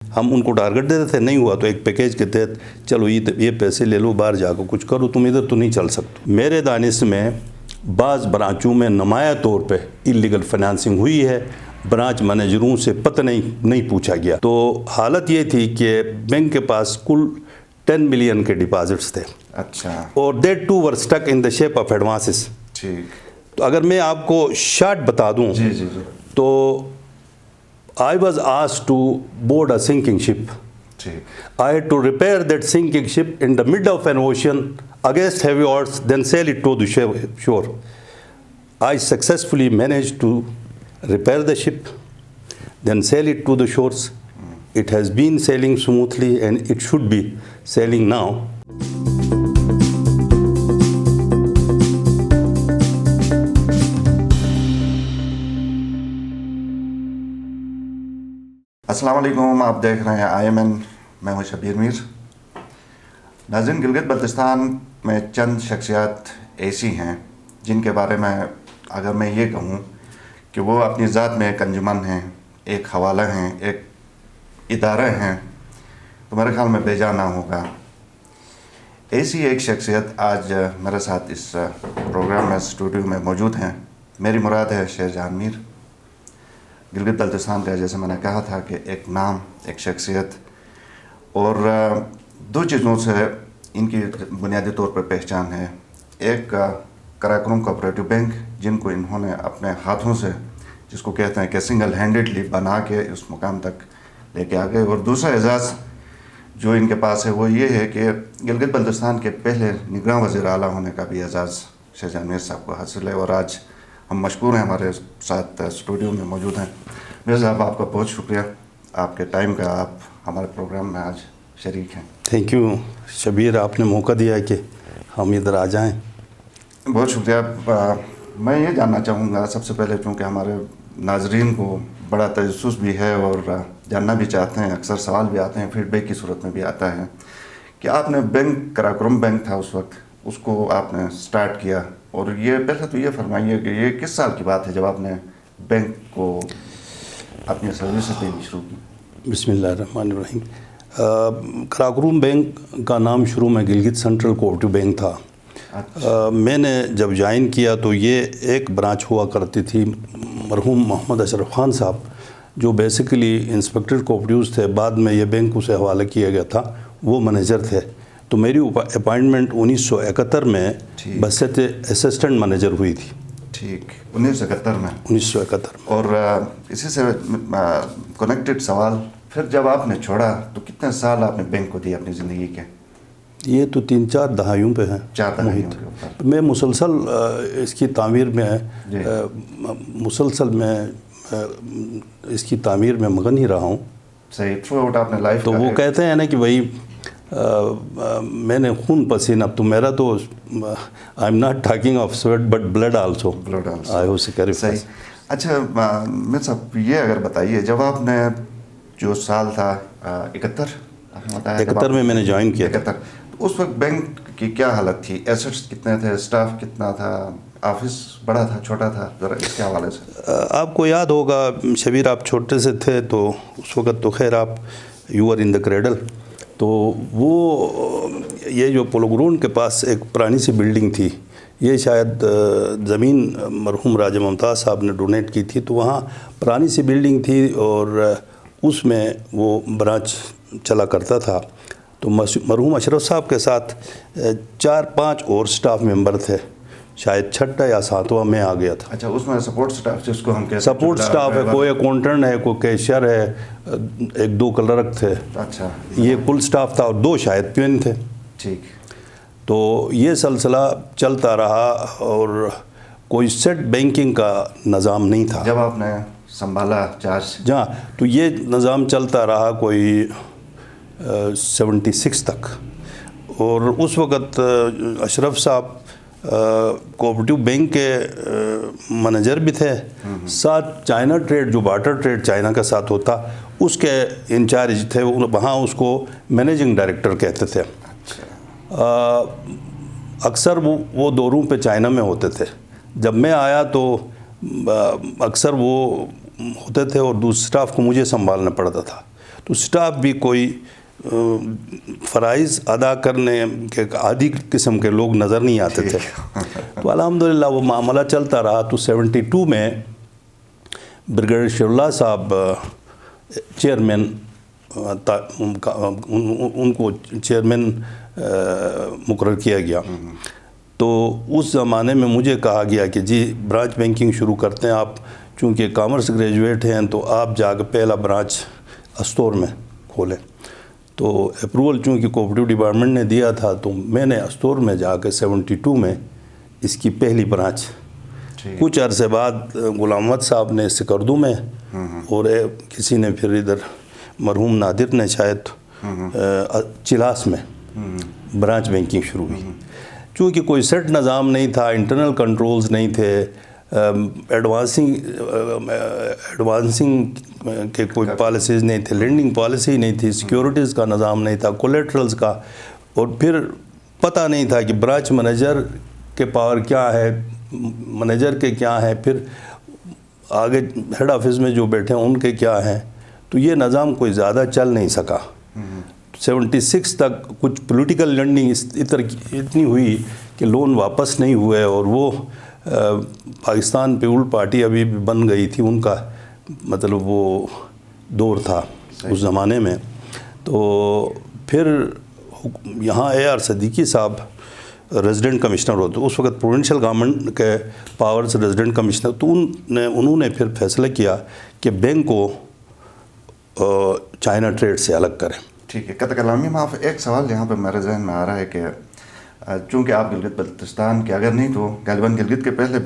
ہم ان کو ٹارگٹ دیتے تھے، نہیں ہوا تو ایک پیکیج کے تحت چلو یہ پیسے لے لو، باہر جا کر کچھ کرو، تم ادھر تو نہیں چل سکتے۔ میرے دانش میں بعض برانچوں میں نمایاں طور پہ اللیگل فنانسنگ ہوئی ہے، برانچ مینیجروں سے پتہ نہیں پوچھا گیا۔ تو حالت یہ تھی کہ بینک کے پاس کل 10 ملین کے ڈپازٹس تھے، اچھا، اور that too were stuck in the shape of advances. ٹھیک، تو اگر میں آپ کو شارٹ بتا دوں جی جی جی، تو I was asked to board a sinking ship. ٹھیک، I had to repair that sinking ship in the middle of an ocean against heavy odds, then sail it to the shore. I successfully managed to repair the ship, then sail it to the shores. It has been sailing smoothly and it should be sailing now. السلام علیکم، آپ دیکھ رہے ہیں IMN، میں ہوں شبیر میر۔ ناظرین، گلگت بلتستان میں چند شخصیات ایسی ہیں جن کے بارے میں اگر میں یہ کہوں کہ وہ اپنی ذات میں ایک انجمن ہیں، ایک حوالہ ہیں، ایک ادارہ ہیں، تو میرے خیال میں بے جا نہ ہوگا۔ ایسی ایک شخصیت آج میرے ساتھ اس پروگرام میں اسٹوڈیو میں موجود ہیں۔ میری مراد ہے شیر جہان میر، گلگت بلتستان کا، جیسے میں نے کہا تھا کہ ایک نام، ایک شخصیت، اور دو چیزوں سے ان کی بنیادی طور پر پہچان ہے۔ ایک قراقرم کوآپریٹو بینک، جن کو انہوں نے اپنے ہاتھوں سے، جس کو کہتے ہیں کہ سنگل ہینڈڈلی بنا کے اس مقام تک لے کے آ گئے، اور دوسرا اعزاز جو ان کے پاس ہے وہ یہ ہے کہ گلگت بلتستان کے پہلے نگراں وزیر اعلیٰ ہونے کا بھی اعزاز شیر جہان میر صاحب کو حاصل ہے، اور آج ہم مشکور ہیں، ہمارے ساتھ اسٹوڈیو میں موجود ہیں۔ میر صاحب، آپ کا بہت شکریہ، آپ کے ٹائم کا، آپ ہمارے پروگرام میں آج شریک ہیں۔ تھینک یو شبیر، آپ نے موقع دیا کہ ہم ادھر آ جائیں۔ بہت شکریہ۔ میں یہ جاننا چاہوں گا سب سے پہلے، چونکہ ہمارے ناظرین کو بڑا تجسس بھی ہے اور جاننا بھی چاہتے ہیں، اکثر سوال بھی آتے ہیں، فیڈ بیک کی صورت میں بھی آتا ہے کہ آپ نے بینک، قراقرم بینک تھا اس وقت، اس کو آپ نے سٹارٹ کیا، اور یہ پہلے تو یہ فرمائیے کہ یہ کس سال کی بات ہے جب آپ نے بینک کو اپنی سروسز دینی شروع کی؟ بسم اللہ الرحمن الرحیم۔ قراقرم بینک کا نام شروع میں گلگت سینٹرل کوآپریٹو بینک تھا۔ میں نے جب جوائن کیا تو یہ ایک برانچ ہوا کرتی تھی، مرحوم محمد اشرف خان صاحب جو بیسیکلی انسپیکٹر کوآپریٹوز تھے، بعد میں یہ بینک اسے حوالہ کیا گیا تھا، وہ منیجر تھے۔ تو میری اپائنٹمنٹ 1971 میں بحیثیت اسسٹنٹ منیجر ہوئی تھی۔ ٹھیک، 1971 میں؟ 1971 میں۔ اور اسی سے کنیکٹڈ سوال، پھر جب آپ نے چھوڑا تو کتنے سال آپ نے بینک کو دیے اپنی زندگی کے؟ یہ تو 3-4 دہائیوں پہ ہیں۔ 4 دہائیوں کے اوپر میں مسلسل اس کی تعمیر میں اس کی تعمیر میں مگن ہی رہا ہوں۔ صحیح، تھرو آؤٹ آپ نے لائف۔ تو وہ کہتے ہیں نا کہ بھائی میں نے خون پسینہ، اب تو میرا تو I am not talking of sweat but blood also, I who sacrifice. اچھا میر صاحب، یہ اگر بتائیے، جب آپ نے جو سال تھا 71 میں نے جوائن کیا تھا، تو اس وقت بینک کی کیا حالت تھی؟ ایسٹس کتنے تھے؟ اسٹاف کتنا تھا؟ آفس بڑا تھا، چھوٹا تھا؟ ذرا اس کے حوالے سے۔ آپ کو یاد ہوگا شبیر، آپ چھوٹے سے تھے تو اس وقت تو خیر آپ you are in the cradle, تو وہ یہ جو پولو گراؤنڈ کے پاس ایک پرانی سی بلڈنگ تھی، یہ شاید زمین مرحوم راجہ ممتاز صاحب نے ڈونیٹ کی تھی، تو وہاں پرانی سی بلڈنگ تھی اور اس میں وہ برانچ چلا کرتا تھا۔ تو مرحوم اشرف صاحب کے ساتھ 4-5 اور سٹاف ممبر تھے، شاید 6واں یا 7واں میں آ گیا تھا۔ اچھا، اس میں سپورٹ سٹاف جس کو ہم کہتے ہیں، سپورٹ سٹاف ہے، کوئی اکاؤنٹنٹ ہے، کوئی کیشر ہے، 1-2 کلرک تھے۔ اچھا، یہ کل سٹاف تھا، اور 2 شاید پین تھے۔ ٹھیک۔ تو یہ سلسلہ چلتا رہا، اور کوئی سیٹ بینکنگ کا نظام نہیں تھا جب آپ نے سنبھالا چارج؟ جہاں تو یہ نظام چلتا رہا کوئی 76 تک، اور اس وقت اشرف صاحب کوآپریٹو بینک کے منیجر بھی تھے، ساتھ چائنا ٹریڈ، جو بارٹر ٹریڈ چائنا کے ساتھ ہوتا، اس کے انچارج تھے، وہاں اس کو مینیجنگ ڈائریکٹر کہتے تھے۔ اکثر وہ دوروں پہ چائنا میں ہوتے تھے۔ جب میں آیا تو اکثر وہ ہوتے تھے اور دوسرے اسٹاف کو مجھے سنبھالنا پڑتا تھا۔ تو اسٹاف بھی کوئی فرائض ادا کرنے کے عادی قسم کے لوگ نظر نہیں آتے تھے. تو الحمدللہ وہ معاملہ چلتا رہا. تو 72 میں بریگیڈیئر شیر اللہ صاحب چیئرمین ان کو چیئرمین مقرر کیا گیا. تو اس زمانے میں مجھے کہا گیا کہ جی برانچ بینکنگ شروع کرتے ہیں آپ، چونکہ کامرس گریجویٹ ہیں تو آپ جا کے پہلا برانچ استور میں کھولیں. تو اپروول چونکہ کوآپریٹو ڈپارٹمنٹ نے دیا تھا تو میں نے استور میں جا کے 72 میں اس کی پہلی برانچ. کچھ عرصے بعد غلام احمد صاحب نے سکردو میں اور کسی نے پھر ادھر مرحوم نادر نے شاید چلاس میں برانچ بینکنگ شروع ہوئی. چونکہ کوئی سیٹ نظام نہیں تھا، انٹرنل کنٹرولز نہیں تھے، ایڈوانسنگ کے کوئی پالیسیز نہیں تھے، لینڈنگ پالیسی نہیں تھی، سیکیورٹیز کا نظام نہیں تھا، کولیٹرلز کا، اور پھر پتہ نہیں تھا کہ برانچ منیجر کے پاور کیا ہے، منیجر کے کیا ہیں، پھر آگے ہیڈ آفس میں جو بیٹھے ہیں ان کے کیا ہیں. تو یہ نظام کوئی زیادہ چل نہیں سکا. 76 تک کچھ پولیٹیکل لینڈنگ اتنی ہوئی کہ لون واپس نہیں ہوئے، اور وہ پاکستان پیپل پارٹی ابھی بھی بن گئی تھی، ان کا مطلب وہ دور تھا اس زمانے میں. تو پھر یہاں اے آر صدیقی صاحب ریزیڈنٹ کمشنر ہوتے، اس وقت پروونشل گورنمنٹ کے پاور سے ریزیڈنٹ کمشنر. تو انہوں نے پھر فیصلہ کیا کہ بینک کو چائنا ٹریڈ سے الگ کریں. ٹھیک ہے. قطع کلامی میں آپ ایک سوال یہاں پہ میرے ذہن میں آ رہا ہے کہ چونکہ آپ گلگت بلتستان کے اگر نہیں تو غالباً گلگت کے پہلے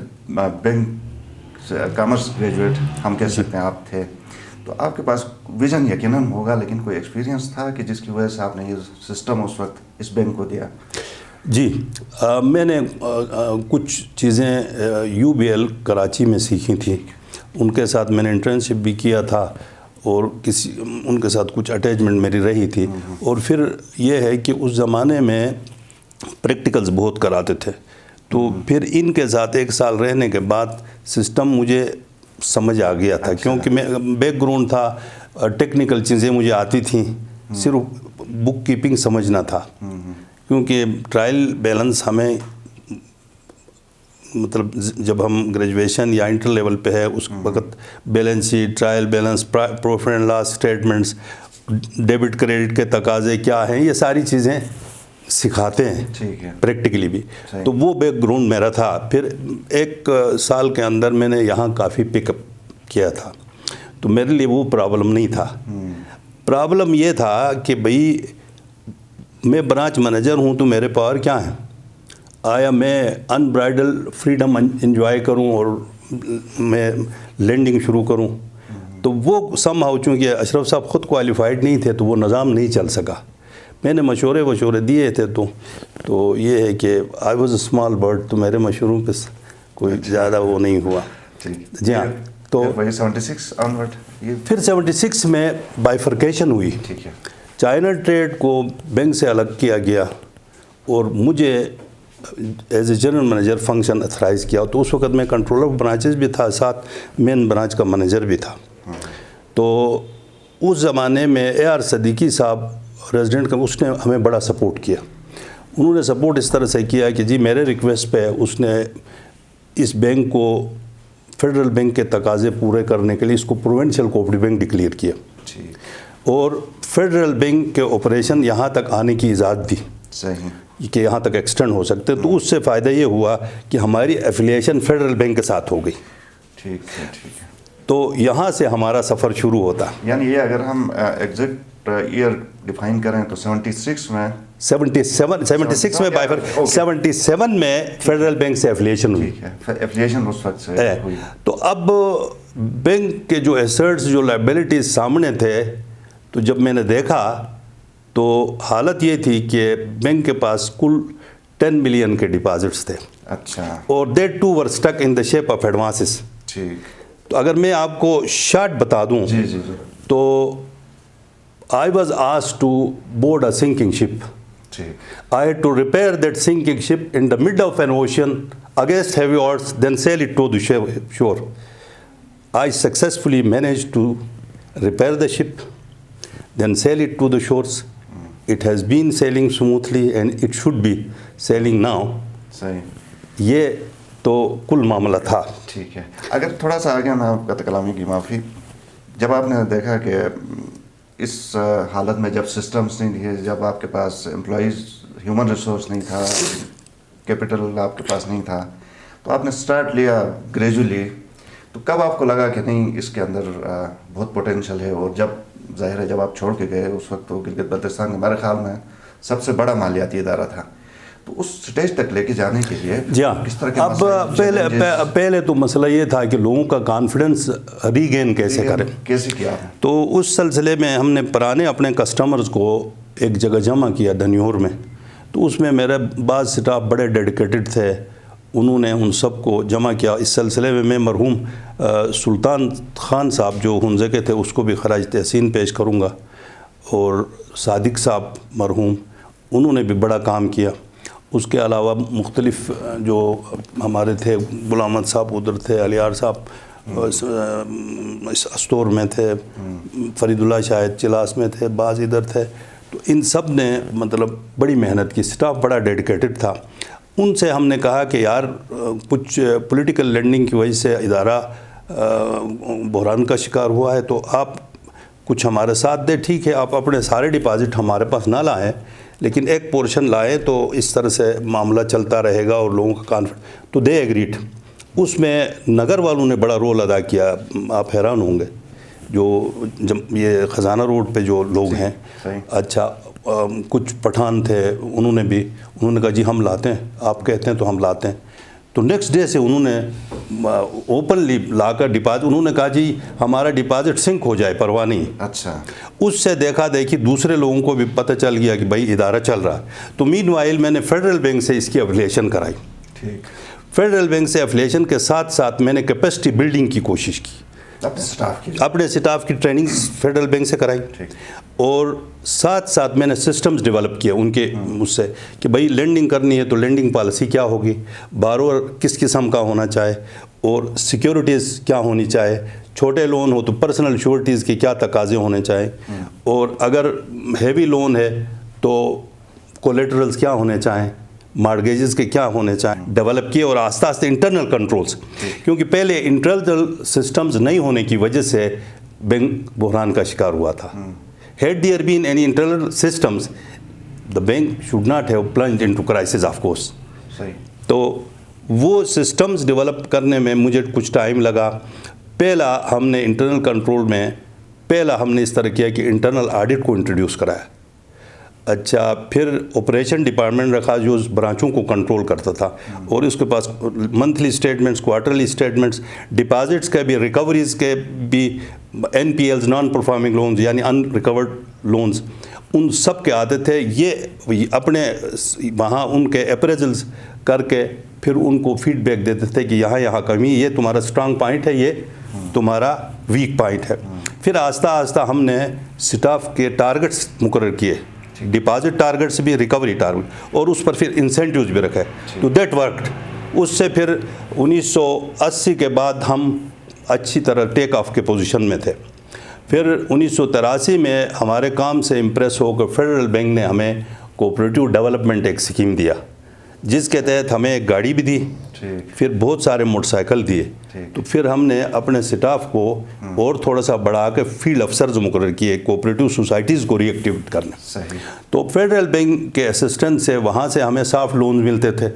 بینک کامرس گریجویٹ ہم کہہ سکتے ہیں آپ تھے، تو آپ کے پاس ویژن یقیناً ہوگا، لیکن کوئی ایکسپیرینس تھا کہ جس کی وجہ سے آپ نے یہ سسٹم اس وقت اس بینک کو دیا؟ جی میں نے کچھ چیزیں UBL کراچی میں سیکھی تھیں، ان کے ساتھ میں نے انٹرنشپ بھی کیا تھا، اور ان کے ساتھ کچھ اٹیچمنٹ میری رہی تھی. اور پھر یہ ہے کہ اس زمانے میں پریکٹیکلز بہت کراتے تھے، تو پھر ان کے ساتھ ایک سال رہنے کے بعد سسٹم مجھے سمجھ آ گیا تھا. کیونکہ میں بیک گراؤنڈ تھا، ٹیکنیکل چیزیں مجھے آتی تھیں، صرف بک کیپنگ سمجھنا تھا. کیونکہ ٹرائل بیلنس ہمیں مطلب جب ہم گریجویشن یا انٹر لیول پہ ہے اس وقت balance sheet, trial balance, profit and loss statements, debit credit کے تقاضے کیا ہیں، یہ ساری چیزیں سکھاتے ہیں پریکٹیکلی بھی. تو وہ بیک گراؤنڈ میرا تھا. پھر ایک سال کے اندر میں نے یہاں کافی پک اپ کیا تھا، تو میرے لیے وہ پرابلم نہیں تھا. پرابلم یہ تھا کہ بھئی میں برانچ مینیجر ہوں تو میرے پاور کیا ہیں؟ آیا میں ان برائڈل فریڈم انجوائے کروں اور میں لینڈنگ شروع کروں؟ تو وہ سم ہاؤ چونکہ اشرف صاحب خود کوالیفائڈ نہیں تھے تو وہ نظام نہیں چل سکا. میں نے مشورے دیے تھے تو یہ ہے کہ I was a small bird, تو میرے مشوروں پہ کوئی زیادہ وہ نہیں ہوا. جی ہاں. تو 76 آنورڈ پھر 76 میں بائیفرکیشن ہوئی. چائنا ٹریڈ کو بینک سے الگ کیا گیا اور مجھے as a general manager function authorise کیا. تو اس وقت میں کنٹرولر آف برانچز بھی تھا، ساتھ مین برانچ کا مینیجر بھی تھا. تو اس زمانے میں اے آر صدیقی صاحب ریزیڈنٹ کا، اس نے ہمیں بڑا سپورٹ کیا. انہوں نے سپورٹ اس طرح سے کیا کہ جی میرے ریکویسٹ پہ اس نے اس بینک کو فیڈرل بینک کے تقاضے پورے کرنے کے لیے اس کو پروونشل کوآپریٹو بینک ڈکلیئر کیا، اور فیڈرل بینک کے آپریشن یہاں تک آنے کی اجازت دی. صحیح. کہ یہاں تک ایکسٹینڈ ہو سکتے. تو اس سے فائدہ یہ ہوا کہ ہماری ایفیلیشن فیڈرل بینک کے ساتھ ہو گئی. ٹھیک ہے. تو یہاں سے ہمارا سفر شروع ہوتا. یعنی یہ اگر ہم ایگزیکٹ ایئر ڈیفائن کریں تو 76 میں 76 میں 77 میں فیڈرل بینک سے ایفیلیشن ہوئی. ایفیلیشن اس وقت سے ہوئی. تو اب بینک کے جو ایسٹس جو لائبلٹیز سامنے تھے، تو جب میں نے دیکھا تو حالت یہ تھی کہ بینک کے پاس کل 10 ملین کے ڈپازٹس تھے. اچھا. اور that too were stuck in the shape of advances. ٹھیک. تو اگر میں آپ کو شارٹ بتا دوں تو I was asked to board a sinking ship. I had to repair that sinking ship in the middle of an ocean against heavy odds, then sail it to the shore. I successfully managed to repair the ship. then sell it to the shores. It has been selling smoothly and it should be selling now. صحیح. یہ تو کل معاملہ تھا. ٹھیک ہے. اگر تھوڑا سا آگے میں آپ کا کلامی کی معافی, جب آپ نے دیکھا کہ اس حالت میں جب سسٹمز نہیں تھے, جب آپ کے پاس امپلائیز ہیومن ریسورس نہیں تھا, کیپٹل آپ کے پاس نہیں تھا, تو آپ نے سٹارٹ لیا گریجولی, تو کب آپ کو لگا کہ نہیں اس کے اندر بہت پوٹینشیل ہے؟ اور جب ظاہر ہے جب آپ چھوڑ کے گئے اس وقت تو گلگت بلتستان کا میرے خیال میں سب سے بڑا مالیاتی ادارہ تھا, تو اس سٹیج تک لے کے جانے کے لیے کس طرح کے اب پہلے تو مسئلہ یہ تھا کہ لوگوں کا کانفیڈنس ری گین کیسے کریں, کیسے کیا؟ تو اس سلسلے میں ہم نے پرانے اپنے کسٹمرز کو ایک جگہ جمع کیا دھنیور میں. تو اس میں میرے بعض سٹاف بڑے ڈیڈیکیٹڈ تھے, انہوں نے ان سب کو جمع کیا. اس سلسلے میں مرحوم سلطان خان صاحب جو ہنزے کے تھے اس کو بھی خراج تحسین پیش کروں گا, اور صادق صاحب مرحوم, انہوں نے بھی بڑا کام کیا. اس کے علاوہ مختلف جو ہمارے تھے, غلام احمد صاحب ادھر تھے, علیار صاحب استور میں تھے, فرید اللہ شاہد چلاس میں تھے, بعض ادھر تھے. تو ان سب نے مطلب بڑی محنت کی, سٹاف بڑا ڈیڈیکیٹڈ تھا. ان سے ہم نے کہا کہ یار کچھ پولیٹیکل لینڈنگ کی وجہ سے ادارہ بحران کا شکار ہوا ہے, تو آپ کچھ ہمارے ساتھ دیں. ٹھیک ہے, آپ اپنے سارے ڈپازٹ ہمارے پاس نہ لائیں, لیکن ایک پورشن لائیں تو اس طرح سے معاملہ چلتا رہے گا اور لوگوں کا کانفیڈنس. تو دے ایگریڈ. اس میں نگر والوں نے بڑا رول ادا کیا. آپ حیران ہوں گے جو یہ خزانہ روڈ پہ جو لوگ ہیں, اچھا کچھ پٹھان تھے, انہوں نے کہا جی ہم لاتے ہیں, آپ کہتے ہیں تو ہم لاتے ہیں. تو نیکسٹ ڈے سے انہوں نے اوپنلی لا کر ڈپازٹ, انہوں نے کہا جی ہمارا ڈپازٹ سنک ہو جائے پرواہ نہیں. اچھا. اس سے دیکھا دیکھی دوسرے لوگوں کو بھی پتہ چل گیا کہ بھائی ادارہ چل رہا ہے. تو مین وائل میں نے فیڈرل بینک سے اس کی افیلیشن کرائی. ٹھیک. فیڈرل بینک سے افیلیشن کے ساتھ ساتھ میں نے کیپیسٹی بلڈنگ کی کوشش کی, اپنے سٹاف کی ٹریننگ فیڈرل بینک سے کرائی, اور ساتھ ساتھ میں نے سسٹمز ڈیولپ کیے ان کے مجھ سے کہ بھائی لینڈنگ کرنی ہے تو لینڈنگ پالیسی کیا ہوگی, بارور کس قسم کا ہونا چاہے, اور سیکیورٹیز کیا ہونی چاہے, چھوٹے لون ہو تو پرسنل شیورٹیز کے کیا تقاضے ہونے چاہے, اور اگر ہیوی لون ہے تو کولیٹرلز کیا ہونے چاہیں, مارگیجز کے کیا ہونے چاہیں, ڈیولپ کیے. اور آہستہ آہستہ انٹرنل کنٹرولز, کیونکہ پہلے انٹرنل سسٹمز نہیں ہونے کی وجہ سے بینک بحران کا شکار ہوا تھا. Had there been any internal systems, the bank should not have plunged into crisis, of course. صحیح. تو وہ سسٹمز ڈیولپ کرنے میں مجھے کچھ ٹائم لگا. پہلا ہم نے انٹرنل کنٹرول میں ہم نے اس طرح کیا کہ انٹرنل آڈٹ کو انٹروڈیوس کرایا. اچھا, پھر آپریشن ڈپارٹمنٹ رکھا جو اس برانچوں کو کنٹرول کرتا تھا, اور اس کے پاس monthly statements, quarterly statements, deposits کے بھی, ریکوریز کے بھی, N P Ls non performing loans یعنی ان ریکورڈ لونز, ان سب کے آتے تھے. یہ اپنے وہاں ان کے اپریزلز کر کے پھر ان کو فیڈ بیک دیتے تھے کہ یہاں کمی, یہ تمہارا اسٹرانگ پوائنٹ ہے, یہ تمہارا ویک پوائنٹ ہے. پھر آہستہ آہستہ ہم نے سٹاف کے ٹارگٹس مقرر کیے, ڈپازٹ ٹارگٹس بھی, ریکوری ٹارگٹ, اور اس پر پھر انسینٹیوز بھی رکھے. تو دیٹ ورکڈ. اس سے پھر 1980 کے بعد ہم اچھی طرح ٹیک آف کے پوزیشن میں تھے. پھر 1983 میں ہمارے کام سے امپریس ہو کر فیڈرل بینک نے ہمیں کوآپریٹو ڈیولپمنٹ ایک اسکیم دیا, جس کے تحت ہمیں ایک گاڑی بھی دی, پھر بہت سارے موٹر سائیکل دیے. تو پھر ہم نے اپنے سٹاف کو اور تھوڑا سا بڑھا کے فیلڈ افسرز مقرر کیے کوآپریٹو سوسائٹیز کو ری ایکٹیویٹ کرنے. تو فیڈرل بینک کے اسسٹنٹ سے وہاں سے ہمیں سافٹ لونز ملتے تھے,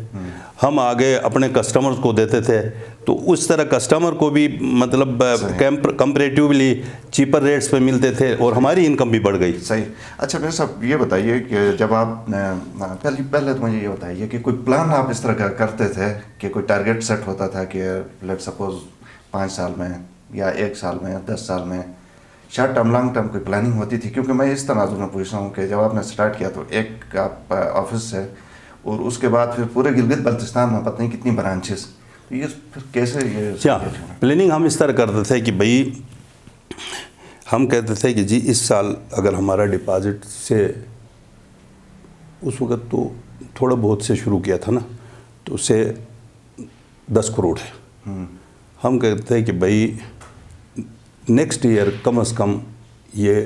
ہم آگے اپنے کسٹمرز کو دیتے تھے. تو اس طرح کسٹمر کو بھی مطلب کمپیریٹیولی چیپر ریٹس پہ ملتے تھے, اور ہماری انکم بھی بڑھ گئی. صحیح. اچھا میرے صاحب یہ بتائیے کہ جب آپ پہلے تو مجھے یہ بتائیے کہ کوئی پلان آپ اس طرح کا کرتے تھے کہ کوئی ٹارگیٹ سیٹ ہوتا تھا کہ لیٹ سپوز 5 سال میں یا 1 سال میں 10 سال میں, شارٹ ٹرم لانگ ٹرم کوئی پلاننگ ہوتی تھی؟ کیونکہ میں اس تناظر میں پوچھ رہا ہوں کہ جب آپ نے اسٹارٹ کیا تو ایک آپ آفس سے, اور اس کے بعد پھر پورے گلگت بلتستان میں پتہ نہیں کتنی برانچز, یہ پھر کیسے یہ پلاننگ ہم اس طرح کرتے تھے کہ بھائی ہم کہتے تھے کہ جی اس سال اگر ہمارا ڈپازٹ سے, اس وقت تو تھوڑا بہت سے شروع کیا تھا نا, تو اس سے 10 کروڑ ہے. ہم کہتے ہیں کہ بھائی نیکسٹ ایئر کم از کم یہ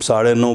9.5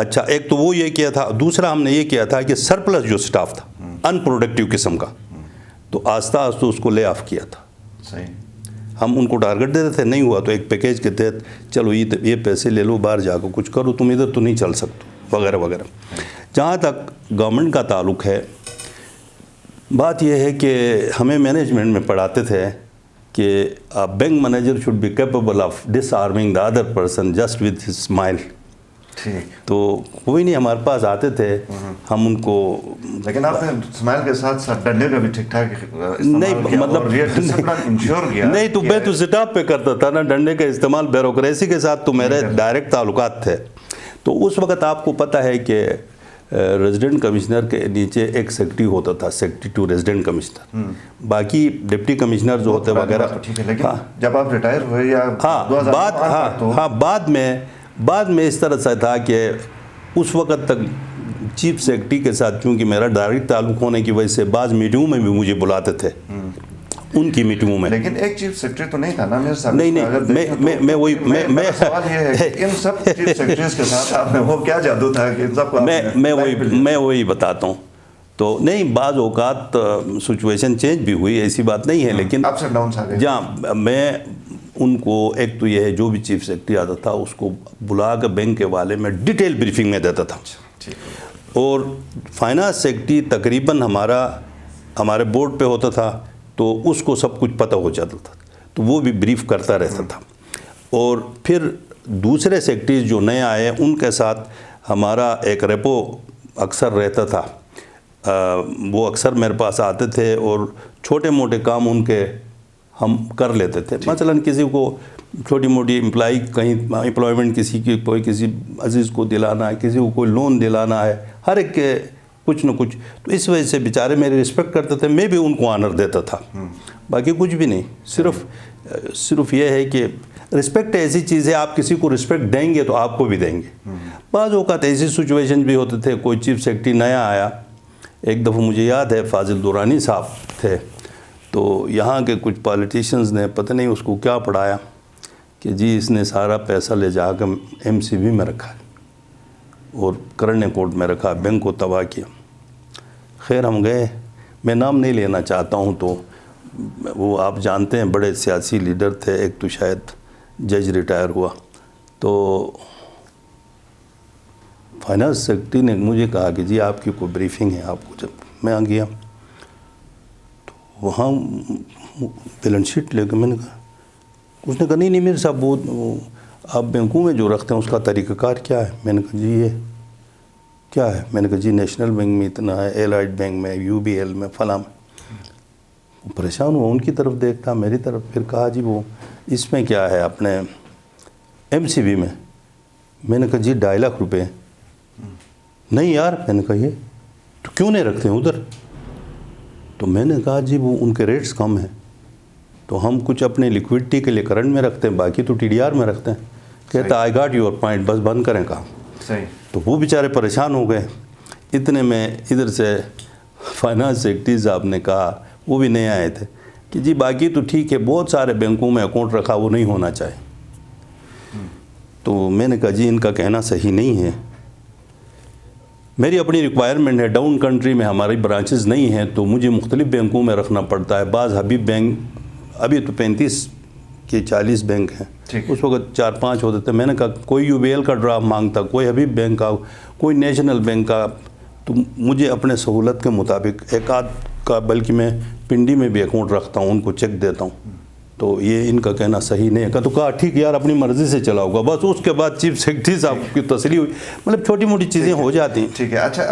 اچھا ایک تو وہ یہ کیا تھا, دوسرا ہم نے یہ کیا تھا کہ سرپلس جو سٹاف تھا ان پروڈکٹیو قسم کا, تو آہستہ آہستہ اس کو لے آف کیا تھا. صحیح. ہم ان کو ٹارگٹ دیتے تھے, نہیں ہوا تو ایک پیکیج کے تحت چلو یہ پیسے لے لو, باہر جا کے کچھ کرو, تم ادھر تو نہیں چل سکتے وغیرہ وغیرہ. جہاں تک گورنمنٹ کا تعلق ہے, بات یہ ہے کہ ہمیں مینجمنٹ میں پڑھاتے تھے کہ bank manager should be capable of disarming the other person just with his smile. ٹھیک. تو کوئی نہیں ہمارے پاس آتے تھے, ہم ان کو, لیکن آپ نے اسمائل کے ساتھ ساتھ ڈنڈے کا بھی ٹھیک ٹھاک نہیں مطلب نہیں تو میں تو سٹاف پہ کرتا تھا نا ڈنڈے کا استعمال. بیوروکریسی کے ساتھ تو میرے ڈائریکٹ تعلقات تھے. تو اس وقت آپ کو پتہ ہے کہ ریزیڈنٹ کمشنر کے نیچے ایک سیکرٹری ہوتا تھا, سیکرٹری ٹو ریزیڈنٹ کمشنر, باقی ڈپٹی کمشنر جو ہوتے وغیرہ. لیکن جب آپ ریٹائر ہوئے یا بعد میں اس طرح سے تھا کہ اس وقت تک چیف سیکرٹری کے ساتھ چونکہ میرا ڈائریکٹ تعلق ہونے کی وجہ سے بعض میٹنگوں میں بھی مجھے بلاتے تھے, ان کی میٹنگوں میں. لیکن ایک چیف سیکرٹری تو نہیں تھا نا میرے ساتھ. نہیں میں وہی سوال یہ ہے کہ ان سب چیف سیکرٹریز کے ساتھ آپ نے وہ کیا جادو تھا کہ ان سب کو میں وہی بتاتا ہوں. تو نہیں بعض اوقات سچویشن چینج بھی ہوئی, ایسی بات نہیں ہے, لیکن اپس اینڈ ڈاؤنس آ گئے. جہاں میں ان کو ایک تو یہ ہے جو بھی چیف سیکرٹری آتا تھا اس کو بلا کے بینک کے والے میں ڈیٹیل بریفنگ میں دیتا تھا. اور فائنانس سیکرٹری تقریباً ہمارے بورڈ پہ ہوتا تھا تو اس کو سب کچھ پتہ ہو جاتا تھا, تو وہ بھی بریف کرتا رہتا تھا. اور پھر دوسرے سیکرٹریز جو نئے آئے ان کے ساتھ ہمارا ایک ریپو اکثر رہتا تھا. وہ اکثر میرے پاس آتے تھے اور چھوٹے موٹے کام ان کے ہم کر لیتے تھے. مثلا کسی کو چھوٹی موٹی کہیں امپلائمنٹ کسی عزیز کو دلانا ہے, کسی کو کوئی لون دلانا ہے, ہر ایک کے کچھ نہ کچھ. تو اس وجہ سے بیچارے میری رسپیکٹ کرتے تھے, میں بھی ان کو آنر دیتا تھا, باقی کچھ بھی نہیں. صرف یہ ہے کہ رسپیکٹ ایسی چیز ہے, آپ کسی کو رسپیکٹ دیں گے تو آپ کو بھی دیں گے. بعض اوقات ایسی سچویشن بھی ہوتے تھے, کوئی چیف سیکرٹری نیا آیا, ایک دفعہ مجھے یاد ہے فاضل دورانی صاحب تھے, تو یہاں کے کچھ پالیٹیشنز نے پتہ نہیں اس کو کیا پڑھایا کہ جی اس نے سارا پیسہ لے جا کے MCB میں رکھا اور کرنے کوٹ میں رکھا, بینک کو تباہ کیا. خیر ہم گئے, میں نام نہیں لینا چاہتا ہوں, تو وہ آپ جانتے ہیں بڑے سیاسی لیڈر تھے, ایک تو شاید جج ریٹائر ہوا. تو فائنانس سیکرٹری نے مجھے کہا کہ جی آپ کی کوئی بریفنگ ہے آپ کو. جب میں گیا تو وہاں بیلنس شیٹ لے کے میں نے کہا, اس نے کہا نہیں میرے صاحب وہ آپ بینکوں میں جو رکھتے ہیں اس کا طریقہ کار کیا ہے. میں نے کہا جی یہ کیا ہے. میں نے کہا جی نیشنل بینک میں اتنا ہے, ایلائٹ بینک میں, UBL میں, فلاں میں. وہ پریشان ہوا, ان کی طرف دیکھتا میری طرف, پھر کہا جی وہ اس میں کیا ہے اپنے MCB میں. میں نے کہا جی 2.5 لاکھ روپے. نہیں یار, میں نے کہا یہ تو کیوں نہیں رکھتے ہیں ادھر. تو میں نے کہا جی وہ ان کے ریٹس کم ہیں, تو ہم کچھ اپنے لیکوڈٹی کے لیے کرنٹ میں رکھتے ہیں, باقی تو TDR میں رکھتے ہیں. کہتا آئی گاٹ یور پوائنٹ, بس بند کریں کام. صحیح. تو وہ بیچارے پریشان ہو گئے. اتنے میں ادھر سے فائنانس سیکرٹری صاحب نے کہا, وہ بھی نئے آئے تھے, کہ جی باقی تو ٹھیک ہے, بہت سارے بینکوں میں اکاؤنٹ رکھا, وہ نہیں ہونا چاہیے. تو میں نے کہا جی ان کا کہنا صحیح نہیں ہے, میری اپنی ریکوائرمنٹ ہے, ڈاؤن کنٹری میں ہماری برانچز نہیں ہیں تو مجھے مختلف بینکوں میں رکھنا پڑتا ہے. بعض حبیب بینک, ابھی تو 35 کے 40 بینک ہیں, اس وقت 4-5 ہوتے تھے. میں نے کہا کوئی UBL کا ڈرافٹ مانگتا, کوئی حبیب بینک کا, کوئی نیشنل بینک کا, تو مجھے اپنے سہولت کے مطابق ایک آدھ کا, بلکہ میں پنڈی میں بھی اکاؤنٹ رکھتا ہوں, ان کو چیک دیتا ہوں. تو یہ ان کا کہنا صحیح نہیں ہے. تو کہا ٹھیک یار اپنی مرضی سے چلاؤ گا. بس اس کے بعد چیف سیکرٹری صاحب کی تسلی ہوئی. مطلب چھوٹی موٹی چیزیں ہو جاتی ہیں. ٹھیک ہے. اچھا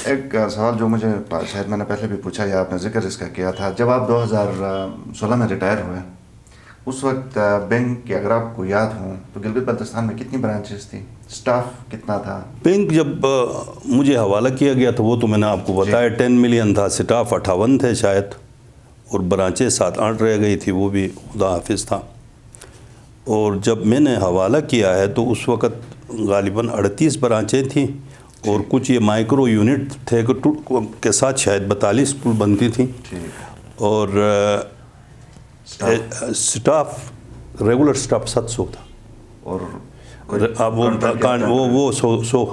ایک سوال جو مجھے شاید میں نے پہلے بھی پوچھا یا آپ نے ذکر اس کا کیا تھا, جب آپ 2016 میں ریٹائر ہوئے اس وقت بینک کی اگر آپ کو یاد ہوں تو گلگت بلتستان میں کتنی برانچز تھیں, اسٹاف کتنا تھا؟ بینک جب مجھے حوالہ کیا گیا تھا وہ تو میں نے آپ کو بتایا 10 ملین تھا, اسٹاف 58 تھے شاید, اور برانچیں 7-8 رہ گئی تھی, وہ بھی خدا حافظ تھا. اور جب میں نے حوالہ کیا ہے تو اس وقت غالباً 38 برانچیں تھیں, اور کچھ یہ مائکرو یونٹ تھے کے ساتھ شاید 42 کل بنتی تھیں. اور اسٹاف ریگولر اسٹاف 700 تھا. اور اب وہ سو سٹاف.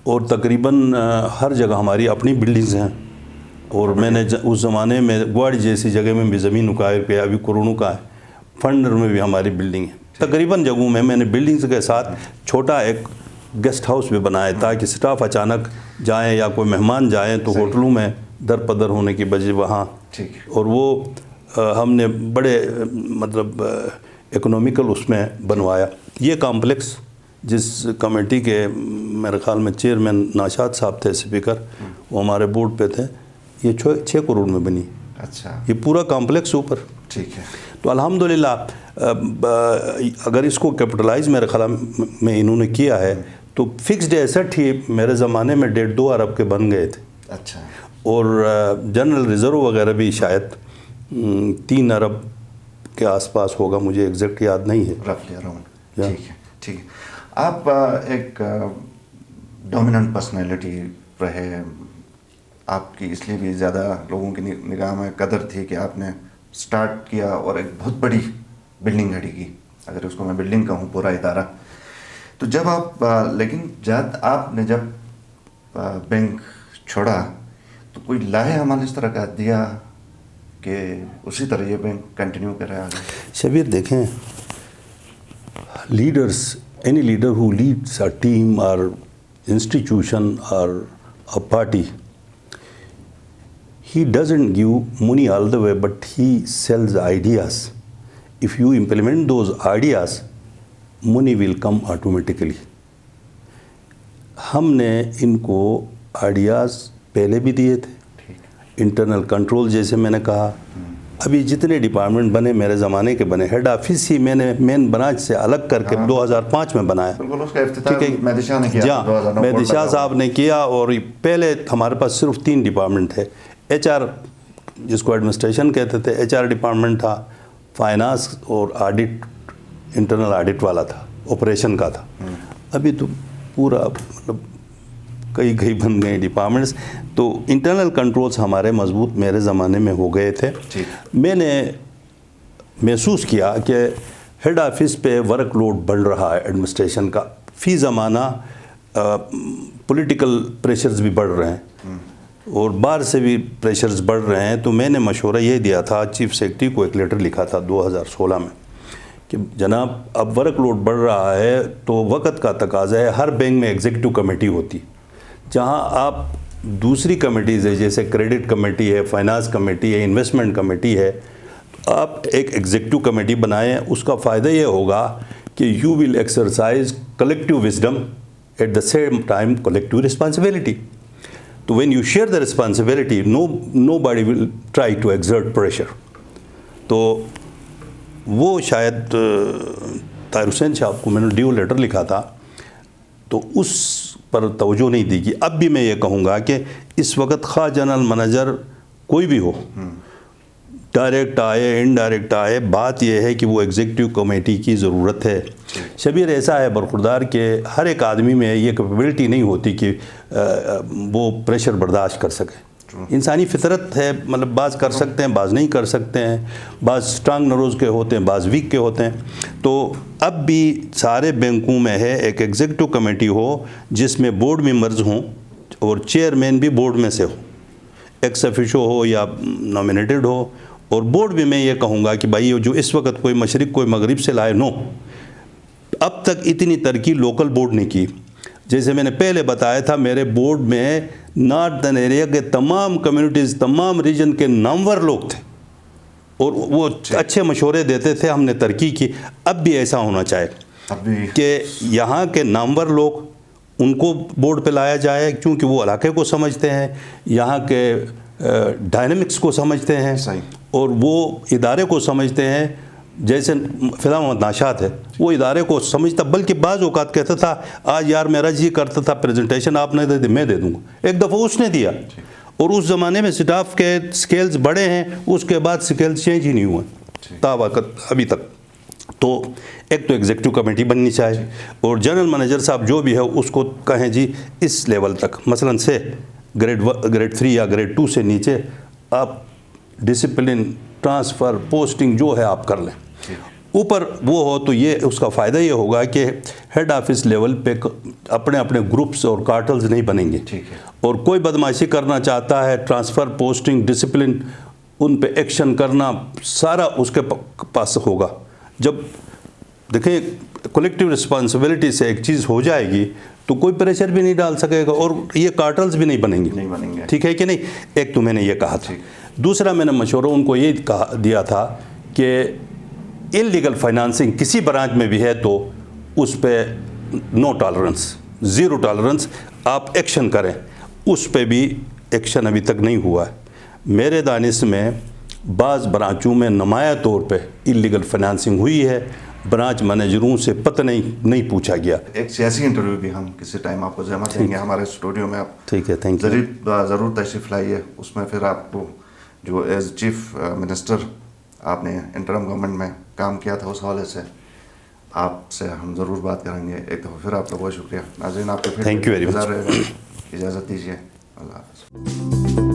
اور تقریباً ہر جگہ ہماری اپنی بلڈنگز ہیں. اور میں نے اس زمانے میں گواڑی جیسی جگہ میں بھی زمین اکائر پہ ابھی کرونوں کا ہے. فنڈر میں بھی ہماری بلڈنگ ہے. تقریباً جگہوں میں نے بلڈنگز کے ساتھ چھوٹا ایک گیسٹ ہاؤس بھی بنایا تاکہ سٹاف اچانک جائیں یا کوئی مہمان جائیں تو ہوٹلوں میں در پدر ہونے کی بجائے وہاں. اور وہ ہم نے بڑے مطلب اکنومیکل اس میں بنوایا. یہ کمپلیکس جس کمیٹی کے میرے خیال میں چیئرمین ناشاد صاحب تھے اسپیکر, وہ ہمارے بورڈ پہ تھے, یہ 6 کروڑ میں بنی. اچھا, یہ پورا کمپلیکس اوپر. ٹھیک ہے. تو الحمدللہ اگر اس کو کیپٹلائز میرے خیال میں انہوں نے کیا ہے تو فکسڈ ایسٹ ہی میرے زمانے میں 1.5-2 ارب کے بن گئے تھے. اچھا. اور جنرل ریزرو وغیرہ بھی شاید 3 ارب کے آس پاس ہوگا, مجھے ایگزیکٹ یاد نہیں ہے. رفلی اراؤنڈ. ٹھیک ہے, ٹھیک ہے. آپ ایک ڈومیننٹ پرسنالٹی رہے, آپ کی اس لیے بھی زیادہ لوگوں کی نگاہ میں قدر تھی کہ آپ نے سٹارٹ کیا اور ایک بہت بڑی بلڈنگ کھڑی کی, اگر اس کو میں بلڈنگ کہوں, پورا ادارہ. تو جب آپ لیکن آپ نے جب بینک چھوڑا تو کوئی لاہے عمل اس طرح کا دیا کہ اسی طرح یہ بینک کنٹینیو کرے آگے؟ شبیر دیکھیں, leaders, any leader who leads a team or institution or a party, he doesn't give money all the way, but he sells ideas. If you implement those ideas, money will come automatically. ہم نے ان کو ideas پہلے بھی دیے تھے. Internal control جیسے میں نے کہا, ابھی جتنے ڈپارٹمنٹ بنے میرے زمانے کے بنے, ہیڈ آفس ہی میں نے مین برانچ سے الگ کر کے 2005 میں بنایا. ٹھیک ہے, مہدی شاہ صاحب نے کیا. اور پہلے ہمارے پاس صرف 3 ڈپارٹمنٹ تھے. ایچ آر جس کو ایڈمنسٹریشن کہتے تھے, ایچ آر ڈپارٹمنٹ تھا, فائنانس اور آڈٹ, انٹرنل آڈٹ والا تھا, آپریشن کا تھا. ابھی تو پورا مطلب کئی بن گئے ڈپارٹمنٹس. تو انٹرنل کنٹرولز ہمارے مضبوط میرے زمانے میں ہو گئے تھے. میں نے محسوس کیا کہ ہیڈ آفس پہ ورک لوڈ بڑھ رہا ہے ایڈمنسٹریشن کا. فی زمانہ پولیٹیکل پریشرز بھی بڑھ رہے ہیں اور باہر سے بھی پریشرز بڑھ رہے ہیں. تو میں نے مشورہ یہ دیا تھا, چیف سیکرٹری کو ایک لیٹر لکھا تھا 2016 میں کہ جناب اب ورک لوڈ بڑھ رہا ہے تو وقت کا تقاضا ہے. ہر بینک میں ایگزیکٹو کمیٹی ہوتی, جہاں آپ دوسری کمیٹیز ہے جیسے کریڈٹ کمیٹی ہے, فائنانس کمیٹی ہے, انویسٹمنٹ کمیٹی ہے, تو آپ ایک ایگزیکٹو کمیٹی بنائیں. اس کا فائدہ یہ ہوگا کہ you will exercise collective wisdom at the same time collective responsibility. تو when you share the responsibility nobody will try to exert pressure. تو وہ شاید طاہر حسین صاحب کو میں نے ڈیو لیٹر لکھا تھا, تو اس پر توجہ نہیں دی گی. اب بھی میں یہ کہوں گا کہ اس وقت خواہ جنرل منیجر کوئی بھی ہو, ڈائریکٹ آئے انڈائریکٹ آئے, بات یہ ہے کہ وہ ایگزیکٹو کمیٹی کی ضرورت ہے. شبیر ایسا ہے برخوردار کہ ہر ایک آدمی میں یہ کیپیبلٹی نہیں ہوتی کہ وہ پریشر برداشت کر سکے. انسانی فطرت ہے, مطلب بعض کر سکتے ہیں, بعض نہیں کر سکتے ہیں, بعض اسٹرانگ نروز کے ہوتے ہیں, بعض ویک کے ہوتے ہیں. تو اب بھی سارے بینکوں میں ہے ایک ایگزیکٹو کمیٹی ہو جس میں بورڈ ممبرز ہوں اور چیئرمین بھی بورڈ میں سے ہو, ایکس افیشو ہو یا نامینیٹڈ ہو. اور بورڈ بھی میں یہ کہوں گا کہ بھائی جو اس وقت کوئی مشرق کوئی مغرب سے لائے, نو, اب تک اتنی ترقی لوکل بورڈ نے کی. جیسے میں نے پہلے بتایا تھا, میرے بورڈ میں نارتھن ایریا کے تمام کمیونٹیز, تمام ریجن کے نامور لوگ تھے اور وہ اچھے مشورے دیتے تھے. ہم نے ترقی کی. اب بھی ایسا ہونا چاہے کہ یہاں کے نامور لوگ ان کو بورڈ پہ لایا جائے, کیونکہ وہ علاقے کو سمجھتے ہیں, یہاں کے ڈائنمکس کو سمجھتے ہیں اور وہ ادارے کو سمجھتے ہیں. جیسے فضا محمد ناشاد ہے, وہ ادارے کو سمجھتا, بلکہ بعض اوقات کہتا تھا آج یار میرا جی کرتا تھا پریزنٹیشن آپ نے دے دی, میں دے دوں گا. ایک دفعہ اس نے دیا, اور اس زمانے میں سٹاف کے سکیلز بڑے ہیں, اس کے بعد سکیلز چینج ہی نہیں ہوئے تا وقت ابھی تک. تو ایک تو ایگزیکٹو کمیٹی بننی چاہیے, اور جنرل منیجر صاحب جو بھی ہے اس کو کہیں جی اس لیول تک, مثلا سے گریڈ 3 یا گریڈ 2 سے نیچے آپ ڈسپلن, ٹرانسفر, پوسٹنگ جو ہے آپ کر لیں. اوپر وہ ہو تو یہ اس کا فائدہ یہ ہوگا کہ ہیڈ آفس لیول پہ اپنے اپنے گروپس اور کارٹلز نہیں بنیں گے، ٹھیک ہے، اور کوئی بدمعاشی کرنا چاہتا ہے، ٹرانسفر، پوسٹنگ، ڈسپلن، ان پہ ایکشن کرنا سارا اس کے پاس ہوگا. جب دیکھیں کولیکٹیو رسپانسبلٹی سے ایک چیز ہو جائے گی تو کوئی پریشر بھی نہیں ڈال سکے گا، اور یہ کارٹلز بھی نہیں بنیں گے. ٹھیک ہے کہ نہیں؟ ایک تو میں نے یہ کہا تھا. دوسرا میں نے مشورہ ان کو یہ دیا تھا کہ انلیگل فائنانسنگ کسی برانچ میں بھی ہے تو اس پہ نو ٹالرنس، زیرو ٹالرنس، آپ ایکشن کریں. اس پہ بھی ایکشن ابھی تک نہیں ہوا ہے. میرے دانش میں بعض برانچوں میں نمایاں طور پہ انلیگل فائنانسنگ ہوئی ہے، برانچ مینیجروں سے پتہ نہیں پوچھا گیا. ایک سیاسی انٹرویو بھی ہم کسی ٹائم آپ کو زحمت دیں گے ہمارے اسٹوڈیو میں. آپ ٹھیک ہے، تھینک یو. ضرور تشریف لائیے. اس میں پھر آپ کو جو ایز چیف منسٹر آپ نے انٹرم گورنمنٹ میں کام کیا تھا اس حوالے سے آپ سے ہم ضرور بات کریں گے. ایک دفعہ پھر آپ کا بہت شکریہ. ناظرین آپ کو پھر تھینک یو ویری مچ. اجازت دیجیے. اللہ حافظ.